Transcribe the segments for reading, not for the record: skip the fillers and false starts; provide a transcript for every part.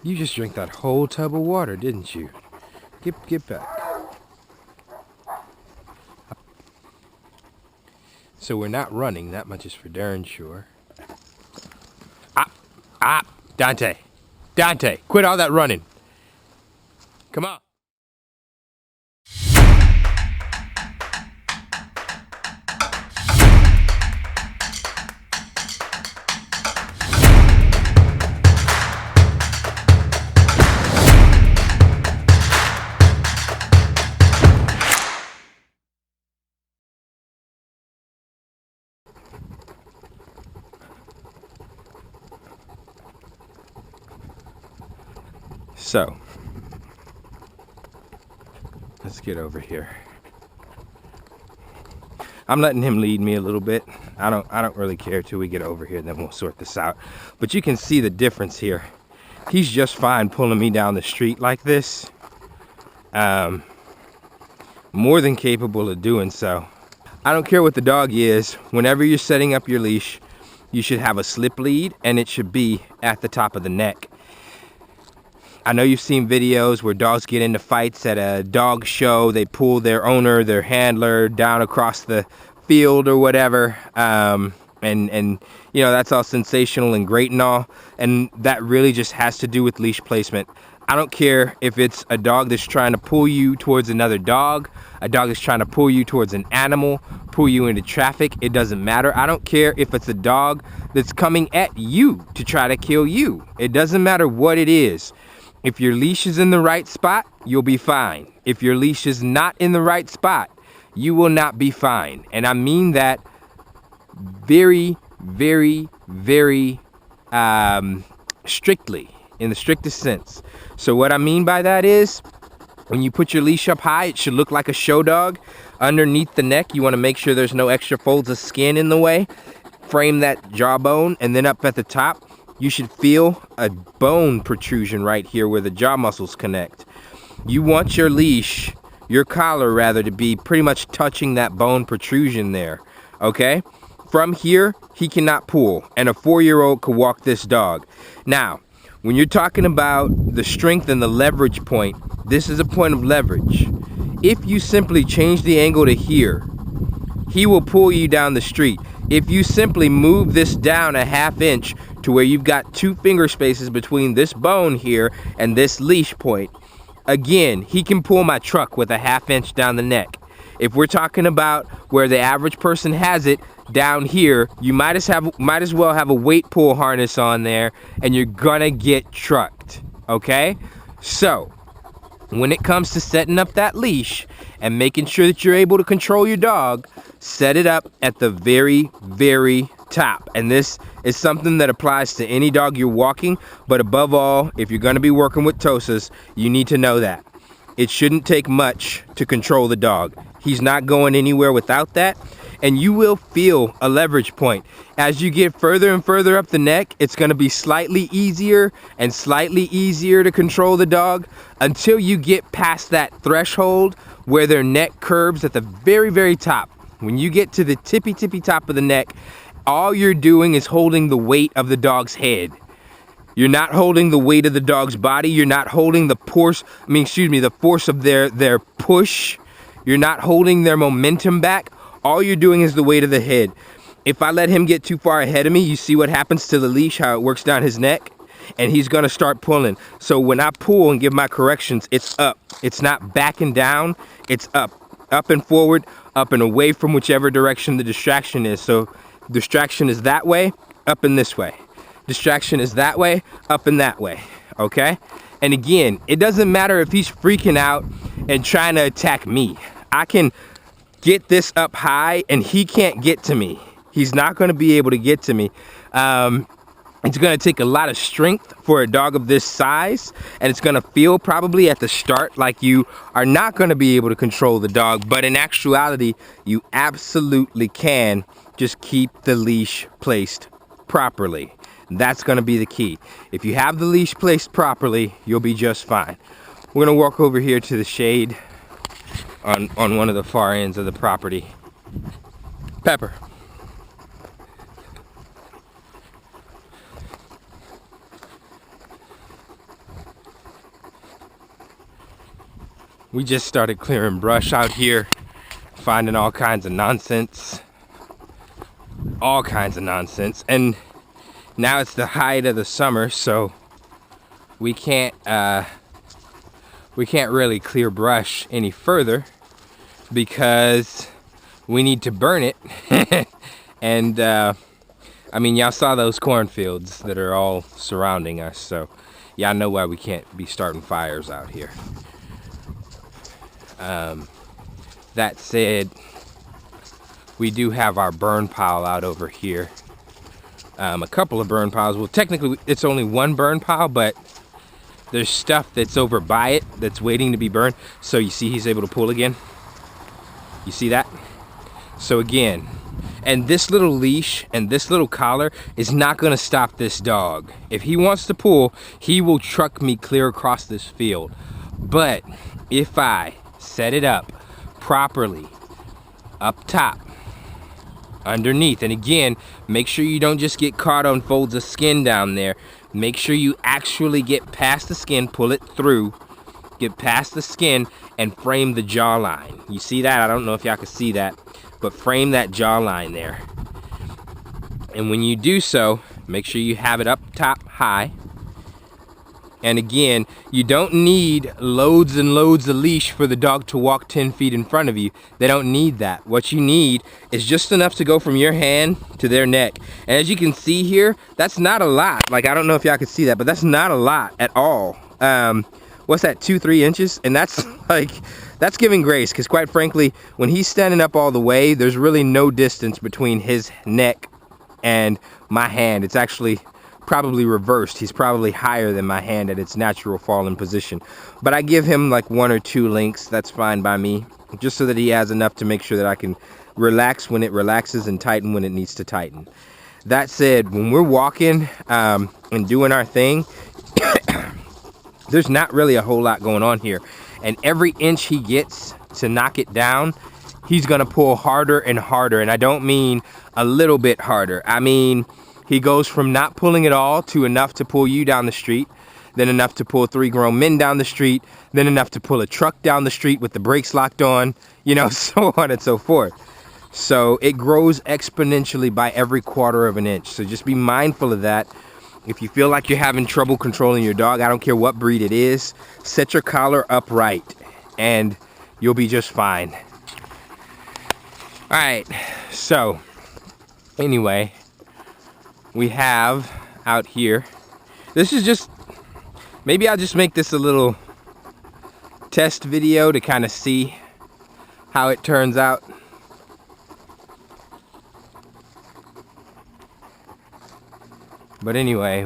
You just drank that whole tub of water, didn't you? Get back. So we're not running, that much is for darn sure. Dante. Dante, quit all that running. Come on. So, let's get over here. I'm letting him lead me a little bit. I don't really care till we get over here, then we'll sort this out. But you can see the difference here. He's just fine pulling me down the street like this. More than capable of doing so. I don't care what the dog is. Whenever you're setting up your leash, you should have a slip lead, and it should be at the top of the neck. I know you've seen videos where dogs get into fights at a dog show. They pull their owner, their handler, down across the field or whatever. And you know, that's all sensational and great and all. And that really just has to do with leash placement. I don't care if it's a dog that's trying to pull you towards another dog, a dog that's trying to pull you towards an animal, pull you into traffic. It doesn't matter. I don't care if it's a dog that's coming at you to try to kill you. It doesn't matter what it is. If your leash is in the right spot, you'll be fine. If your leash is not in the right spot, you will not be fine. And I mean that very, very, very strictly, in the strictest sense. So what I mean by that is, when you put your leash up high, it should look like a show dog. Underneath the neck, you want to make sure there's no extra folds of skin in the way. Frame that jawbone, and then up at the top, you should feel a bone protrusion right here where the jaw muscles connect. You want your leash, your collar rather, to be pretty much touching that bone protrusion there, okay? From here, he cannot pull, and a 4-year-old could walk this dog. Now, when you're talking about the strength and the leverage point, this is a point of leverage. If you simply change the angle to here, he will pull you down the street. If you simply move this down a 1/2 inch to where you've got 2 finger spaces between this bone here and this leash point, again, he can pull my truck with a 1/2 inch down the neck. If we're talking about where the average person has it down here, you might as well have a weight pull harness on there, and you're gonna get trucked, okay? So, when it comes to setting up that leash and making sure that you're able to control your dog, set it up at the very, very top. And this is something that applies to any dog you're walking, but above all, if you're going to be working with Tosas, you need to know that it shouldn't take much to control the dog. He's not going anywhere without that, and you will feel a leverage point. As you get further and further up the neck, it's going to be slightly easier and slightly easier to control the dog until you get past that threshold where their neck curves at the very, very top. When you get to the tippy top of the neck, all you're doing is holding the weight of the dog's head. You're not holding the weight of the dog's body. You're not holding the force of their push. You're not holding their momentum back. All you're doing is the weight of the head. If I let him get too far ahead of me, you see what happens to the leash, how it works down his neck? And he's gonna start pulling. So when I pull and give my corrections, it's up. It's not backing down, it's up. Up and forward, up and away from whichever direction the distraction is. So distraction is that way, up and this way. Distraction is that way, up and that way, okay? And again, it doesn't matter if he's freaking out and trying to attack me. I can get this up high and he can't get to me. He's not gonna be able to get to me. It's gonna take a lot of strength for a dog of this size, and it's gonna feel probably at the start like you are not gonna be able to control the dog, but in actuality, you absolutely can. Just keep the leash placed properly. That's gonna be the key. If you have the leash placed properly, you'll be just fine. We're gonna walk over here to the shade on one of the far ends of the property. Pepper. We just started clearing brush out here, finding all kinds of nonsense. All kinds of nonsense. And now it's the height of the summer, so we can't really clear brush any further because we need to burn it. And I mean, y'all saw those cornfields that are all surrounding us, so y'all know why we can't be starting fires out here. That said, we do have our burn pile out over here. A couple of burn piles. Well, technically it's only one burn pile, but there's stuff that's over by it that's waiting to be burned. So you see he's able to pull again. You see that? So again, and this little leash and this little collar is not gonna stop this dog. If he wants to pull, he will truck me clear across this field. But if I set it up properly, up top, underneath, and again, make sure you don't just get caught on folds of skin down there. Make sure you actually get past the skin, pull it through, get past the skin, and frame the jawline. You see that? I don't know if y'all can see that, but frame that jawline there. And when you do so, make sure you have it up top high. And again, you don't need loads and loads of leash for the dog to walk 10 feet in front of you. They don't need that. What you need is just enough to go from your hand to their neck. And as you can see here, that's not a lot. Like, I don't know if y'all can see that, but that's not a lot at all. What's that, 2-3 inches? And that's like, that's giving grace, because quite frankly, when he's standing up all the way, there's really no distance between his neck and my hand. It's actually probably reversed. He's probably higher than my hand at its natural fallen position. But I give him like 1 or 2 links. That's fine by me, just so that he has enough to make sure that I can relax when it relaxes and tighten when it needs to tighten. That said, when we're walking and doing our thing, there's not really a whole lot going on here. And every inch he gets to knock it down, he's gonna pull harder and harder. And I don't mean a little bit harder. I mean, he goes from not pulling at all to enough to pull you down the street, then enough to pull 3 grown men down the street, then enough to pull a truck down the street with the brakes locked on, you know, so on and so forth. So it grows exponentially by every 1/4 of an inch. So just be mindful of that. If you feel like you're having trouble controlling your dog, I don't care what breed it is, set your collar upright and you'll be just fine. All right, so anyway, we have out here, this is just, maybe I'll just make this a little test video to kind of see how it turns out. But anyway,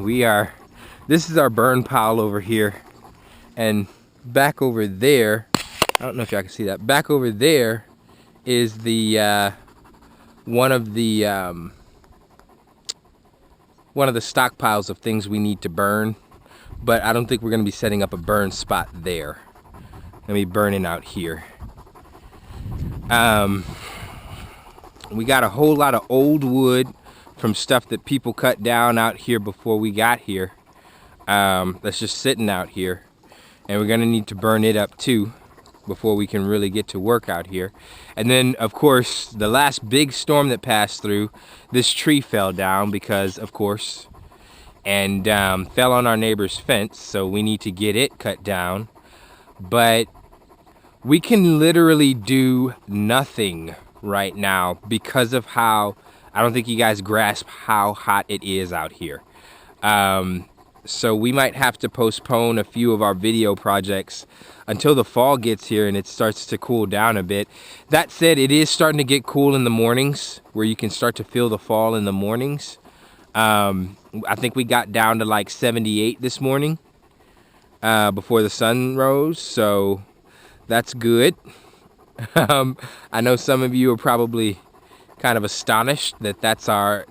this is our burn pile over here, and back over there, I don't know if y'all can see that, back over there is the one of the stockpiles of things we need to burn, but I don't think we're going to be setting up a burn spot there. Let me burning out here. We got a whole lot of old wood from stuff that people cut down out here before we got here. That's just sitting out here, and we're going to need to burn it up too before we can really get to work out here. And then, of course, the last big storm that passed through, this tree fell down because, of course, and fell on our neighbor's fence, so we need to get it cut down. But we can literally do nothing right now because of how, I don't think you guys grasp how hot it is out here. So we might have to postpone a few of our video projects until the fall gets here and it starts to cool down a bit. That said, it is starting to get cool in the mornings, where you can start to feel the fall in the mornings. I think we got down to like 78 this morning before the sun rose, so that's good. I know some of you are probably kind of astonished that that's our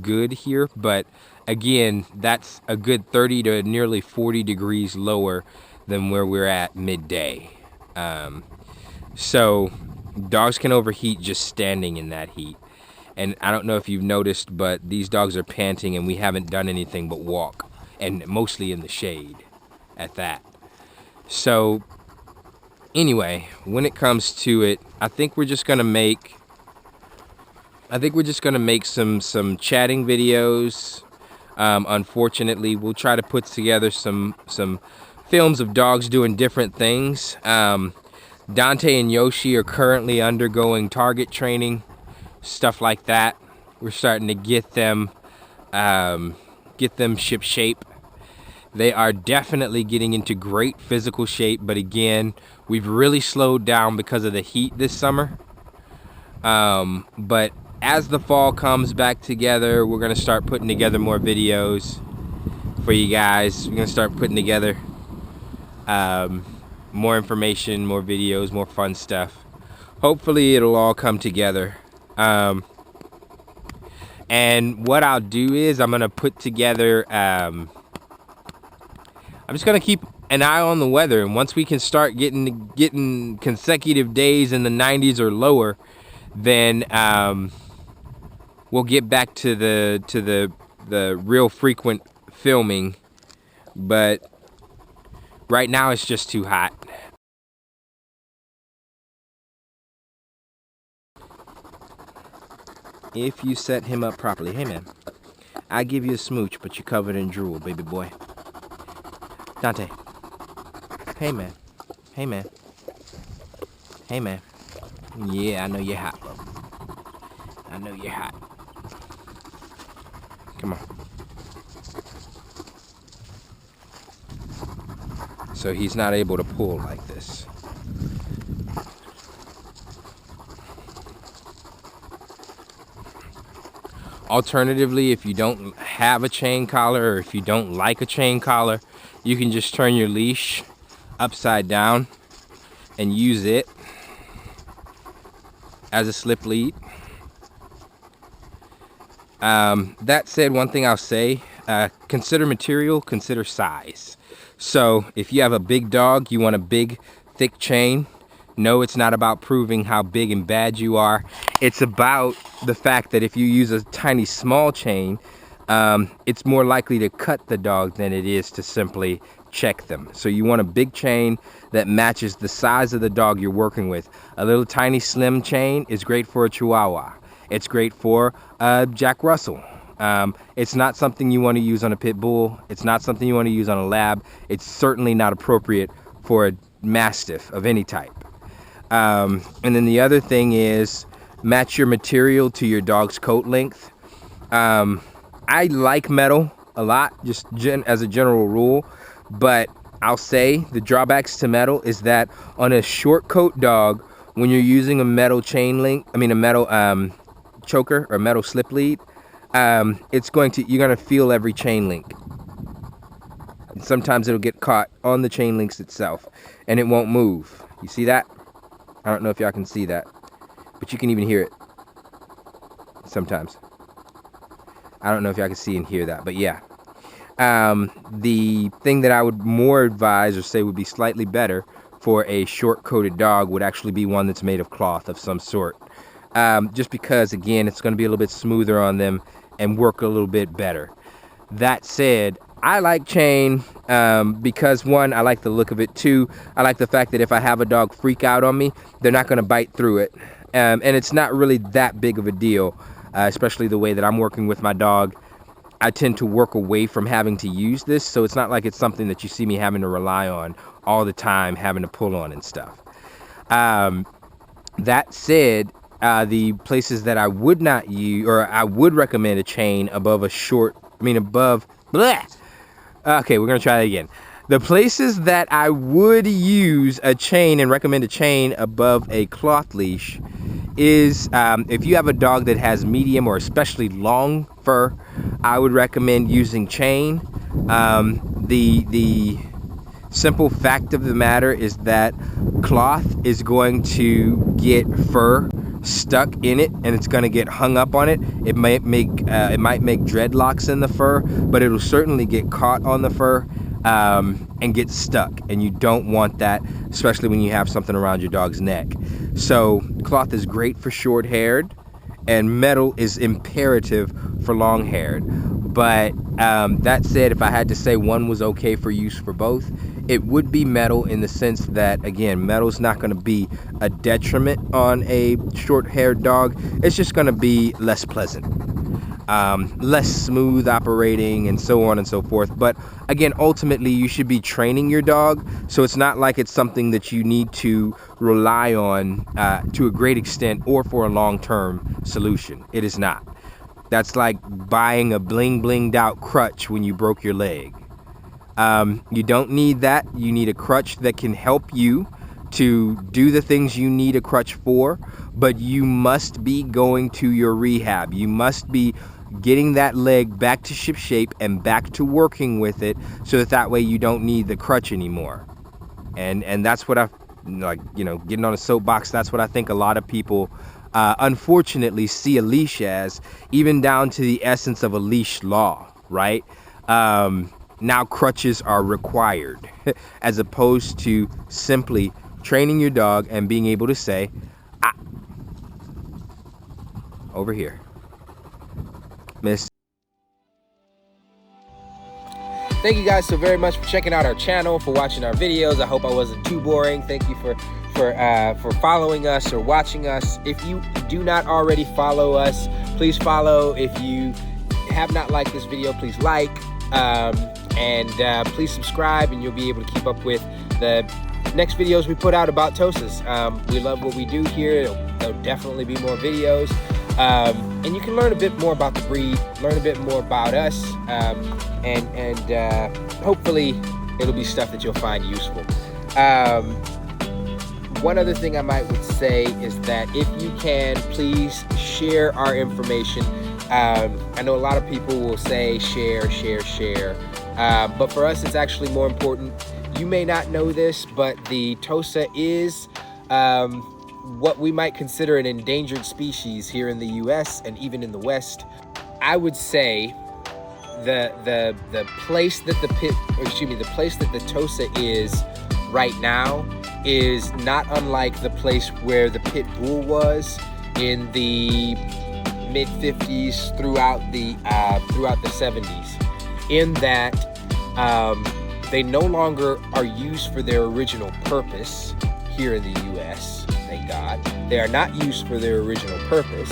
good here, but again, that's a good 30 to nearly 40 degrees lower than where we're at midday. So dogs can overheat just standing in that heat. And I don't know if you've noticed, but these dogs are panting and we haven't done anything but walk, and mostly in the shade at that. So Anyway, when it comes to it, I think we're just gonna make some chatting videos. Unfortunately, we'll try to put together some films of dogs doing different things. Dante and Yoshi are currently undergoing target training, stuff like that. We're starting to get them ship shape. They are definitely getting into great physical shape, but again, we've really slowed down because of the heat this summer. But as the fall comes back together, we're gonna start putting together more videos for you guys. We're gonna start putting together more information, more videos, more fun stuff. Hopefully it'll all come together. And what I'll do is I'm gonna put together, I'm just gonna keep an eye on the weather, and once we can start getting consecutive days in the 90s or lower, then we'll get back to the real frequent filming. But right now it's just too hot. If you set him up properly. Hey man, I give you a smooch, but you're covered in drool, baby boy. Dante. Hey man. Hey man. Hey man. Yeah, I know you're hot, bro. I know you're hot. Come on. So he's not able to pull like this. Alternatively, if you don't have a chain collar, or if you don't like a chain collar, you can just turn your leash upside down and use it as a slip lead. That said, one thing I'll say, consider material, consider size. So if you have a big dog, you want a big, thick chain. No, it's not about proving how big and bad you are. It's about the fact that if you use a tiny, small chain, it's more likely to cut the dog than it is to simply check them. So you want a big chain that matches the size of the dog you're working with. A little tiny, slim chain is great for a Chihuahua. It's great for a Jack Russell. It's not something you want to use on a Pit Bull. It's not something you want to use on a Lab. It's certainly not appropriate for a Mastiff of any type. And then the other thing is match your material to your dog's coat length. I like metal a lot, just as a general rule, but I'll say the drawbacks to metal is that on a short coat dog, when you're using a metal chain link, a metal choker or metal slip lead, you're gonna feel every chain link. And sometimes it'll get caught on the chain links itself and it won't move. You see that? I don't know if y'all can see that, but you can even hear it sometimes. I don't know if y'all can see and hear that, but yeah. The thing that I would more advise or say would be slightly better for a short-coated dog would actually be one that's made of cloth of some sort. Just because, again, it's going to be a little bit smoother on them and work a little bit better. That said, I like chain because, one, I like the look of it. Two, I like the fact that if I have a dog freak out on me, they're not going to bite through it. And it's not really that big of a deal, especially the way that I'm working with my dog. I tend to work away from having to use this, so it's not like it's something that you see me having to rely on all the time, having to pull on and stuff. That said, the places that I would not use, or I would recommend a chain above a short, above, bleh. Okay, we're gonna try that again. The places that I would use a chain and recommend a chain above a cloth leash is if you have a dog that has medium or especially long fur, I would recommend using chain. The simple fact of the matter is that cloth is going to get fur stuck in it and it's going to get hung up on it. It might make dreadlocks in the fur, but it'll certainly get caught on the fur and get stuck, and you don't want that, especially when you have something around your dog's neck. So cloth is great for short-haired, and metal is imperative for long-haired. But that said, if I had to say one was okay for use for both, it would be metal, in the sense that, again, metal's not going to be a detriment on a short-haired dog. It's just going to be less pleasant, less smooth operating, and so on and so forth. But again, ultimately, you should be training your dog, so it's not like it's something that you need to rely on to a great extent or for a long-term solution. It is not. That's like buying a blinged out crutch when you broke your leg. You don't need that. You need a crutch that can help you to do the things you need a crutch for, but you must be going to your rehab. You must be getting that leg back to ship shape and back to working with it, so that way you don't need the crutch anymore. And that's what I like, you know, getting on a soapbox. That's what I think a lot of people unfortunately see a leash as, even down to the essence of a leash law, right? Now crutches are required as opposed to simply training your dog and being able to say, over here, miss. Thank you guys so very much for checking out our channel, for watching our videos. I hope I wasn't too boring. Thank you for following us or watching us. If you do not already follow us, please follow. If you have not liked this video, please like, and please subscribe, and you'll be able to keep up with the next videos we put out about Tosas. We love what we do here. There'll definitely be more videos, and you can learn a bit more about the breed, learn a bit more about us, and hopefully it'll be stuff that you'll find useful. One other thing I would say is that if you can, please share our information. I know a lot of people will say share, but for us it's actually more important. You may not know this, but the Tosa is what we might consider an endangered species here in the US and even in the West. I would say the place that the place that the Tosa is right now is not unlike the place where the pit bull was in the mid-50s throughout the 70s, in that they no longer are used for their original purpose here in the US. Thank God. They are not used for their original purpose.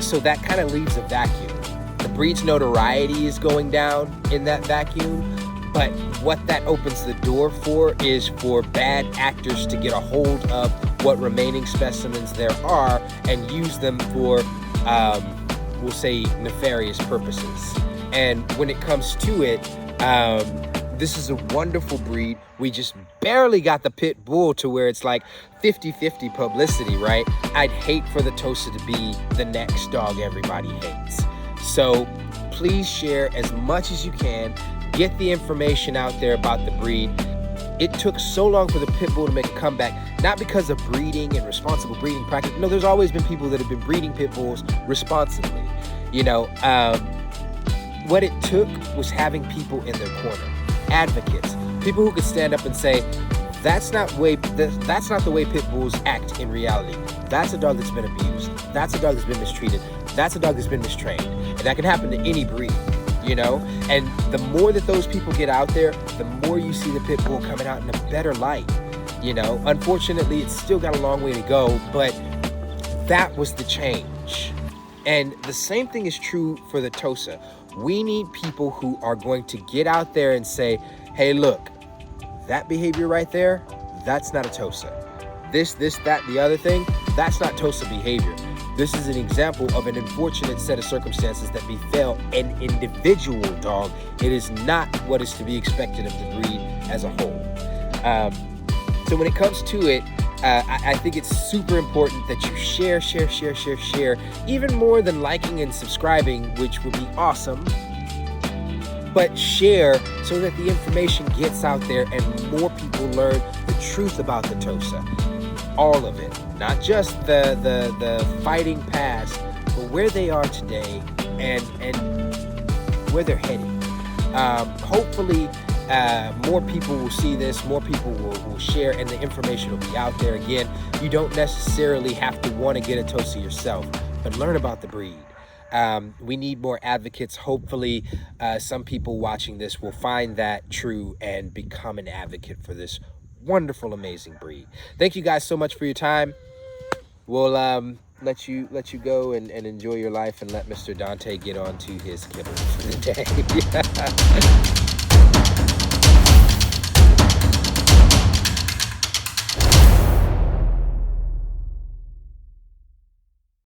So that kind of leaves a vacuum. The breed's notoriety is going down in that vacuum, but what that opens the door for is for bad actors to get a hold of what remaining specimens there are and use them for, we'll say, nefarious purposes. And when it comes to it, this is a wonderful breed. We just barely got the pit bull to where it's like 50-50 publicity, right? I'd hate for the Tosa to be the next dog everybody hates. So please share as much as you can. Get the information out there about the breed. It took so long for the pit bull to make a comeback, not because of breeding and responsible breeding practice. No, there's always been people that have been breeding pit bulls responsibly. You know, what it took was having people in their corner, advocates, people who could stand up and say, that's not the way pit bulls act in reality. That's a dog that's been abused. That's a dog that's been mistreated. That's a dog that's been mistrained. And that can happen to any breed, you know? And the more that those people get out there, the more you see the pit bull coming out in a better light, you know? Unfortunately, it's still got a long way to go, but that was the change. And the same thing is true for the Tosa. We need people who are going to get out there and say, hey, look, that behavior right there, that's not a Tosa. This, that, the other thing, that's not Tosa behavior. This is an example of an unfortunate set of circumstances that befell an individual dog. It is not what is to be expected of the breed as a whole. So when it comes to it, I think it's super important that you share, even more than liking and subscribing, which would be awesome. But share so that the information gets out there and more people learn the truth about the Tosa. All of it, not just the fighting past, but where they are today and where they're heading. Hopefully, more people will see this, more people will share, and the information will be out there. Again, you don't necessarily have to want to get a Tosa yourself, but learn about the breed. We need more advocates. Hopefully, some people watching this will find that true and become an advocate for this wonderful, amazing breed. Thank you guys so much for your time. We'll let you go and enjoy your life, and let Mr. Dante get on to his kibble for the day.